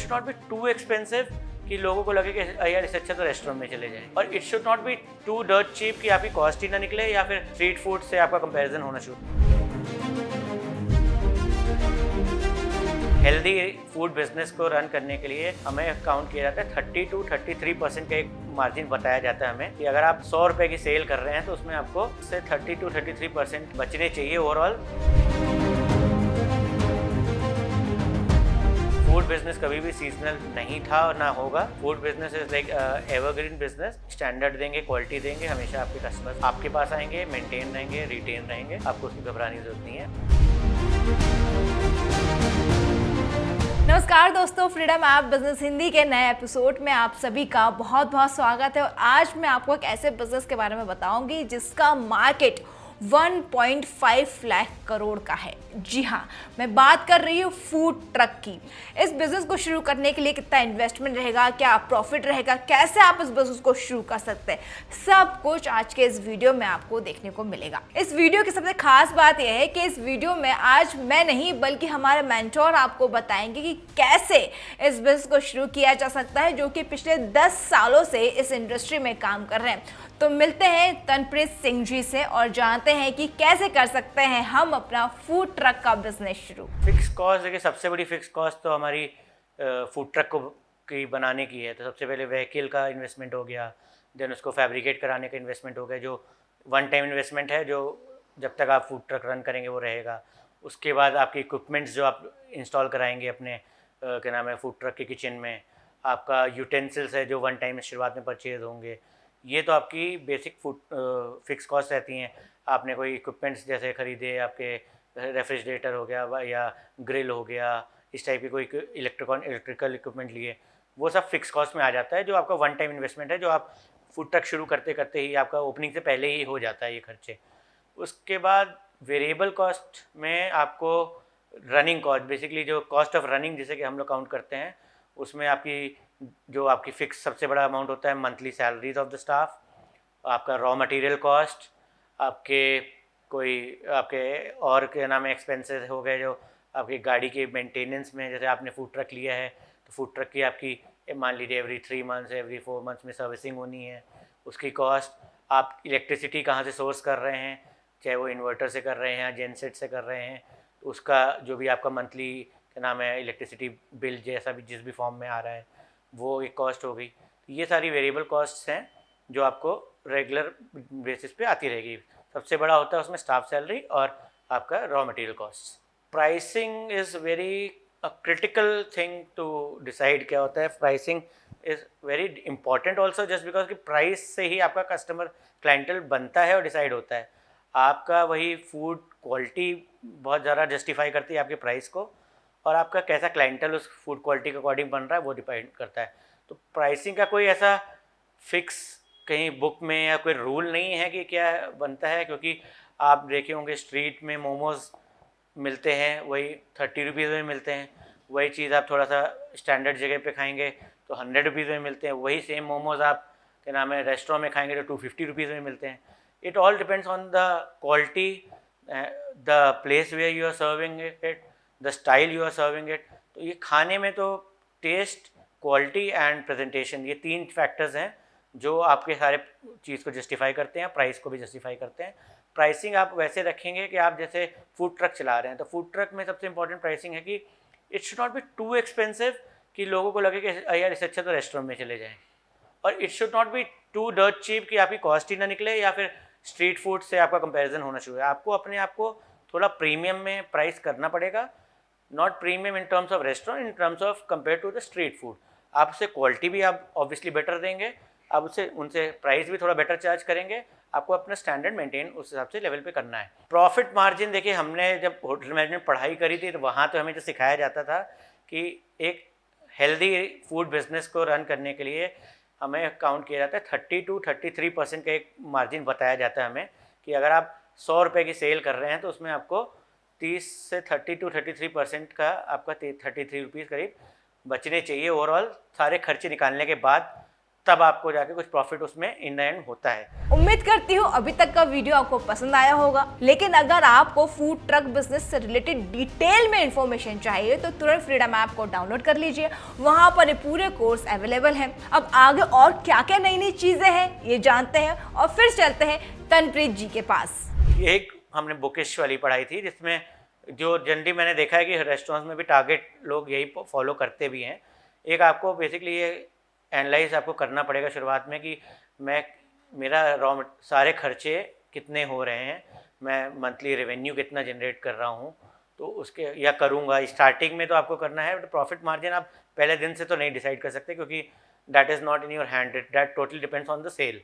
Should not be too expensive कि लोगों को लगे कि यार इससे अच्छा तो रेस्टोरेंट में चले जाएं, और it should not be too dirt cheap कि आपकी कॉस्ट ही ना निकले या फिर स्ट्रीट फूड से आपका कंपैरिजन होना शुरू। हेल्दी फूड बिजनेस को रन करने के लिए हमें काउंट किया जाता है 30 to 33% का एक मार्जिन बताया जाता है हमें कि अगर आप 100 रुपए की सेल कर रहे हैं तो उसमें आपको से 30 to 33% बचने चाहिए ओवरऑल। फूड बिजनेस कभी भी सीजनल नहीं था और ना होगा। Food business is like evergreen business. Standard देंगे, क्वालिटी देंगे, हमेशा आपके कस्टमर्स आपके पास आएंगे, मेंटेन रहेंगे, रिटेन रहेंगे, आपको उसकी घबराने की जरूरत नहीं है। नमस्कार दोस्तों, फ्रीडम ऐप बिजनेस हिंदी के नए एपिसोड में आप सभी का बहुत बहुत स्वागत है। और आज मैं आपको एक ऐसे बिजनेस के बारे में बताऊंगी जिसका मार्केट 1.5 लाख करोड़ का है। जी हाँ, मैं बात कर रही हूँ फूड ट्रक की। इस बिजनेस को शुरू करने के लिए कितना इन्वेस्टमेंट रहेगा, क्या प्रॉफिट रहेगा, कैसे आप इस बिजनेस को शुरू कर सकते हैं, सब कुछ आज के इस वीडियो में आपको देखने को मिलेगा। इस वीडियो की सबसे खास बात यह है कि इस वीडियो में आज मैं नहीं बल्कि हमारे मेंटोर आपको बताएंगे कि कैसे इस बिजनेस को शुरू किया जा सकता है, जो कि पिछले 10 सालों से इस इंडस्ट्री में काम कर रहे हैं। तो मिलते हैं तनप्रीत सिंह जी से और जानते हैं कि कैसे कर सकते हैं हम अपना फूड ट्रक का बिजनेस शुरू। फिक्स कॉस्ट, देखिए सबसे बड़ी फिक्स कॉस्ट तो हमारी फूड ट्रक को की बनाने की है। तो सबसे पहले व्हीकल का इन्वेस्टमेंट हो गया, देन उसको फैब्रिकेट कराने का इन्वेस्टमेंट हो गया, जो वन टाइम इन्वेस्टमेंट है, जो जब तक आप फूड ट्रक रन करेंगे वो रहेगा। उसके बाद आपके इक्विपमेंट्स जो आप इंस्टॉल कराएंगे अपने क्या नाम है फूड ट्रक के किचन में, आपका यूटेंसिल्स है जो वन टाइम शुरुआत में परचेज होंगे। ये तो आपकी बेसिक फूड फिक्स कॉस्ट रहती हैं। आपने कोई इक्विपमेंट्स जैसे ख़रीदे, आपके रेफ्रिजरेटर हो गया या ग्रिल हो गया, इस टाइप की कोई इलेक्ट्रिकल इक्विपमेंट लिए, वो सब फिक्स कॉस्ट में आ जाता है, जो आपका वन टाइम इन्वेस्टमेंट है, जो आप फूड ट्रक शुरू करते करते ही आपका ओपनिंग से पहले ही हो जाता है ये खर्चे। उसके बाद वेरिएबल कॉस्ट में आपको रनिंग कॉस्ट, बेसिकली जो कॉस्ट ऑफ रनिंग जिसे कि हम लोग काउंट करते हैं, उसमें आपकी फिक्स सबसे बड़ा अमाउंट होता है monthly salaries of the staff, आपका रॉ मटेरियल कॉस्ट, आपके और क्या नाम है एक्सपेंसेस हो गए, जो आपकी गाड़ी के मेंटेनेंस में, जैसे आपने फूड ट्रक लिया है तो फूड ट्रक की आपकी मान लीजिए एवरी 3 मंथ्स एवरी 4 मंथ्स में सर्विसिंग होनी है, उसकी कॉस्ट। आप इलेक्ट्रिसिटी कहाँ से सोर्स कर रहे हैं, चाहे वो इन्वर्टर से कर रहे हैं या जेनसेट से कर रहे हैं, तो उसका जो भी आपका मंथली क्या नाम है इलेक्ट्रिसिटी बिल जैसा भी जिस भी फॉर्म में आ रहा है वो एक कॉस्ट हो गई। तो ये सारी वेरिएबल कॉस्ट्स हैं जो आपको रेगुलर बेसिस पे आती रहेगी। सबसे बड़ा होता है उसमें स्टाफ सैलरी और आपका raw material cost. Pricing is very critical thing to decide. क्या होता है, pricing is very important also, just because कि प्राइस से ही आपका कस्टमर क्लाइंटल बनता है और डिसाइड होता है। आपका वही फूड क्वालिटी बहुत ज़्यादा जस्टिफाई करती है आपके प्राइस को, और आपका कैसा क्लाइंटल उस फूड क्वालिटी के अकॉर्डिंग बन रहा है वो डिपेंड करता है। तो प्राइसिंग का कोई ऐसा फिक्स कहीं बुक में या कोई रूल नहीं है कि क्या बनता है, क्योंकि आप देखे होंगे स्ट्रीट में मोमोज़ मिलते हैं वही 30 रुपीज़ में मिलते हैं, वही चीज़ आप थोड़ा सा स्टैंडर्ड जगह पे खाएंगे तो 100 रुपीज़ में मिलते हैं, वही सेम मोमोज़ आप क्या नाम है रेस्टोरेंट में खाएंगे तो 250 रुपीज़ में मिलते हैं। It all depends on the quality, the place where you are serving it, the style you are serving it. तो ये खाने में तो टेस्ट, क्वालिटी एंड प्रेजेंटेशन, ये 3 फैक्टर्स हैं जो आपके सारे चीज़ को जस्टिफाई करते हैं, प्राइस को भी जस्टिफाई करते हैं। प्राइसिंग आप वैसे रखेंगे कि आप जैसे फूड ट्रक चला रहे हैं तो फूड ट्रक में सबसे इंपॉर्टेंट प्राइसिंग है कि it should not be too expensive कि लोगों को लगे कि यार इससे अच्छा तो रेस्टोरेंट में चले जाएँ, और it should not be too dirt cheap कि आपकी कॉस्ट ही ना निकले या फिर स्ट्रीट फूड से आपका कंपैरिजन होना शुरू है। आपको अपने आप को थोड़ा प्रीमियम में प्राइस करना पड़ेगा, not premium in terms of restaurant, in terms of compare to the street food. आप उससे क्वालिटी भी आप ऑब्वियसली बेटर देंगे, आप उनसे प्राइस भी थोड़ा बेटर चार्ज करेंगे, आपको अपना स्टैंडर्ड मेंटेन उस हिसाब से लेवल पे करना है। प्रॉफिट मार्जिन, देखिए हमने जब होटल मैनेजमेंट पढ़ाई करी थी तो वहाँ तो हमें जो सिखाया जाता था कि एक हेल्दी फूड बिजनेस को रन करने के लिए हमें काउंट किया जाता है 30 to 33% का एक मार्जिन बताया जाता है हमें कि अगर आप 100 रुपये की सेल कर रहे हैं तो उसमें आपको 30 से 30 to 33% का आपका 33 रुपीज़ करीब बचने चाहिए ओवरऑल, सारे खर्चे निकालने के बाद तब आपको जाके कुछ प्रॉफिट उसमें इन द एंड होता है। उम्मीद करती हूँ अभी तक का वीडियो आपको पसंद आया होगा, लेकिन अगर आपको फूड ट्रक बिजनेस से रिलेटेड डिटेल में इंफॉर्मेशन चाहिए तो तुरंत फ्रीडम ऐप को डाउनलोड कर लीजिए, वहां पर ये पूरे कोर्स अवेलेबल हैं। अब आगे और क्या क्या नई नई चीजें हैं ये जानते हैं और फिर चलते हैं तनप्रीत जी के पास। एक हमने बुकिश वाली पढ़ाई थी, जिसमें जो जनरली मैंने देखा है कि रेस्टोरेंट्स में भी टारगेट लोग यही फॉलो करते भी हैं। एक आपको बेसिकली ये एनालाइज आपको करना पड़ेगा शुरुआत में कि मेरा सारे खर्चे कितने हो रहे हैं, मैं मंथली रेवेन्यू कितना जनरेट कर रहा हूँ, तो उसके या करूँगा। स्टार्टिंग में तो आपको करना है, बट प्रॉफिट मार्जिन आप पहले दिन से तो नहीं डिसाइड कर सकते, क्योंकि that is not in your hand, that totally depends on the sale.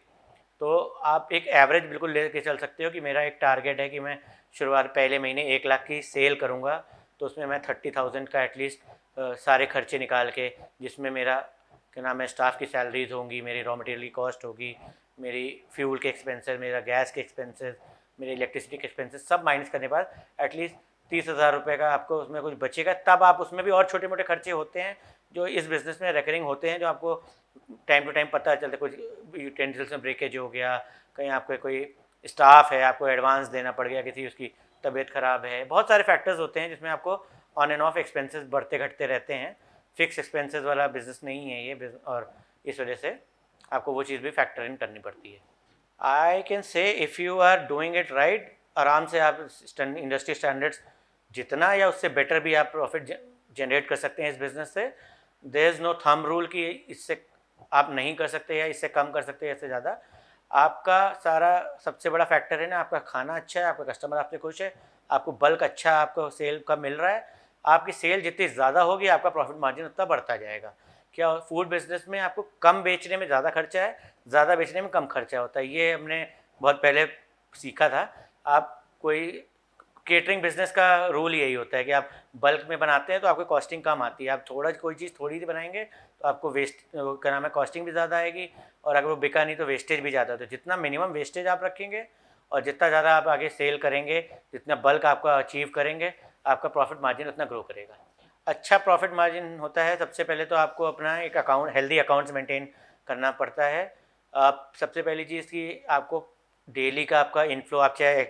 तो आप एक एवरेज बिल्कुल लेके चल सकते हो कि मेरा एक टारगेट है कि मैं शुरुआत पहले महीने 1 लाख की सेल करूँगा, तो उसमें मैं 30,000 का एटलीस्ट सारे खर्चे निकाल के, जिसमें मेरा क्या नाम है स्टाफ की सैलरीज होंगी, मेरी रॉ मटेरियल की कॉस्ट होगी, मेरी फ्यूल के एक्सपेंसेस, मेरा गैस के एक्सपेंसेस, मेरे इलेक्ट्रिसिटी के एक्सपेंसेस, सब माइनस करने के बाद एटलीस्ट 30,000 रुपये का आपको उसमें कुछ बचेगा। तब आप उसमें भी और छोटे मोटे खर्चे होते हैं जो इस बिज़नेस में रेकरिंग होते हैं, जो आपको टाइम टू टाइम पता चलता है। कुछ यूटेंसिल्स में ब्रेकेज हो गया, कहीं आपको कोई स्टाफ है आपको एडवांस देना पड़ गया, किसी उसकी तबीयत ख़राब है, बहुत सारे फैक्टर्स होते हैं जिसमें आपको ऑन एंड ऑफ एक्सपेंसेस बढ़ते घटते रहते हैं। फिक्स एक्सपेंसेस वाला बिज़नेस नहीं है ये, और इस वजह से आपको वो चीज़ भी फैक्टर इन करनी पड़ती है। I can say if you are doing it right, आराम से आप इंडस्ट्री स्टैंडर्ड्स जितना या उससे बेटर भी आप प्रॉफिट जनरेट कर सकते हैं इस बिज़नेस से। There is no thumb rule कि इससे आप नहीं कर सकते या इससे कम कर सकते या इससे ज़्यादा। आपका सारा सबसे बड़ा फैक्टर है ना, आपका खाना अच्छा है, आपका कस्टमर आपसे खुश है, आपको बल्क अच्छा आपको सेल का मिल रहा है। आपकी सेल जितनी ज़्यादा होगी आपका प्रॉफिट मार्जिन उतना बढ़ता जाएगा। क्या फूड बिजनेस में आपको कम बेचने में ज़्यादा खर्चा है, ज़्यादा बेचने में कम खर्चा होता है, ये हमने बहुत पहले सीखा था। आप कोई केटरिंग बिजनेस का रूल यही होता है कि आप बल्क में बनाते हैं तो आपको कॉस्टिंग कम आती है। आप कोई चीज़ थोड़ी सी बनाएंगे तो आपको क्या नाम है कॉस्टिंग भी ज़्यादा आएगी, और अगर वो बिका नहीं तो वेस्टेज भी ज़्यादा होता है। जितना मिनिमम वेस्टेज आप रखेंगे और जितना ज़्यादा आप आगे सेल करेंगे, जितना बल्क आपका अचीव करेंगे, आपका प्रॉफिट मार्जिन उतना ग्रो करेगा। अच्छा प्रॉफिट मार्जिन होता है, सबसे पहले तो आपको अपना एक हेल्दी अकाउंट्स मेंटेन करना पड़ता है। आप सबसे पहली चीज़ कि आपको डेली का आपका इनफ्लो, आप चाहे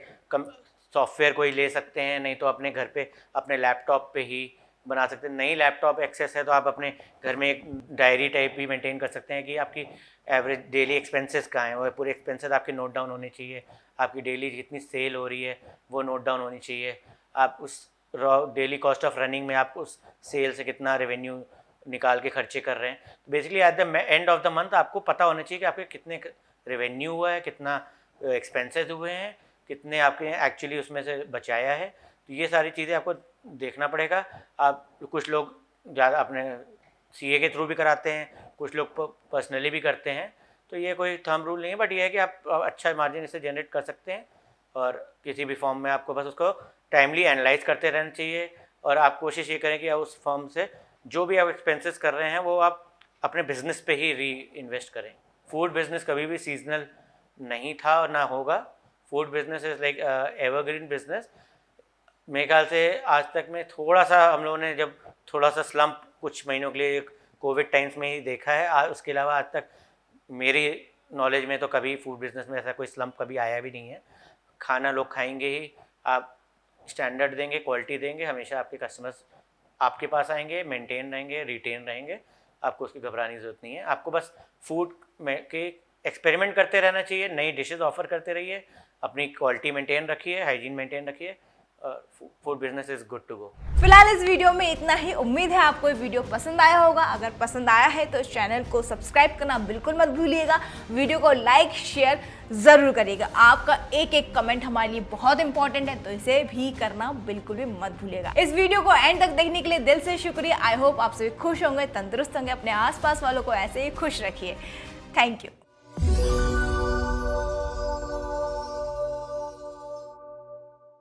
सॉफ्टवेयर कोई ले सकते हैं, नहीं तो अपने घर पे अपने लैपटॉप पे ही बना सकते हैं। नहीं लैपटॉप एक्सेस है तो आप अपने घर में एक डायरी टाइप भी मेंटेन कर सकते हैं कि आपकी एवरेज डेली एक्सपेंसेस कहाँ हैं, वो पूरे एक्सपेंसेस आपके नोट डाउन होने चाहिए। आपकी डेली जितनी सेल हो रही है वो नोट डाउन होनी चाहिए। आप उस डेली कॉस्ट ऑफ रनिंग में आप उस सेल से कितना रेवेन्यू निकाल के खर्चे कर रहे हैं। तो basically at the end of the month आपको पता होना चाहिए कि आपके कितने रेवेन्यू हुआ है, कितना एक्सपेंसेस हुए हैं, कितने आपके एक्चुअली उसमें से बचाया है। तो ये सारी चीज़ें आपको देखना पड़ेगा। आप कुछ लोग ज़्यादा अपने सीए के थ्रू भी कराते हैं, कुछ लोग पर्सनली भी करते हैं, तो ये कोई थंब रूल नहीं है, बट ये है कि आप अच्छा मार्जिन इससे जनरेट कर सकते हैं। और किसी भी फॉर्म में आपको बस उसको टाइमली एनालाइज करते रहना चाहिए, और आप कोशिश ये करें कि आप उस फॉर्म से जो भी आप एक्सपेंसेस कर रहे हैं वो आप अपने बिजनेस पे ही री इन्वेस्ट करें। फूड बिजनेस कभी भी सीजनल नहीं था और ना होगा। Food business is like evergreen business. मेरे ख्याल से आज तक में थोड़ा सा हम लोगों ने जब थोड़ा सा स्लम्प कुछ महीनों के लिए कोविड टाइम्स में ही देखा है, उसके अलावा आज तक मेरी नॉलेज में तो कभी फूड बिजनेस में ऐसा कोई स्लम्प कभी आया भी नहीं है। खाना लोग खाएंगे ही, आप स्टैंडर्ड देंगे, क्वालिटी देंगे, हमेशा आपके कस्टमर्स आपके पास आएंगे, मेंटेन रहेंगे, रिटेन रहेंगे। आपको उसकी घबराने की ज़रूरत नहीं है। आपको बस फूड में के एक्सपेरिमेंट करते रहना चाहिए, नई डिशेस ऑफर करते रहिए, अपनी क्वालिटी मेंटेन रखिए, हाइजीन मेंटेन रखिए। Food business is good to go. फिलहाल इस वीडियो में इतना ही। उम्मीद है आपको ये वीडियो पसंद आया होगा। अगर पसंद आया है तो इस चैनल को सब्सक्राइब करना बिल्कुल मत भूलिएगा। वीडियो को लाइक शेयर जरूर करिएगा। आपका एक एक कमेंट हमारे लिए बहुत इंपॉर्टेंट है, तो इसे भी करना बिल्कुल भी मत भूलिएगा। इस वीडियो को एंड तक देखने के लिए दिल से शुक्रिया। आई होप आप सभी खुश होंगे, तंदुरुस्त होंगे, अपने आसपास वालों को ऐसे ही खुश रखिए। Thank you.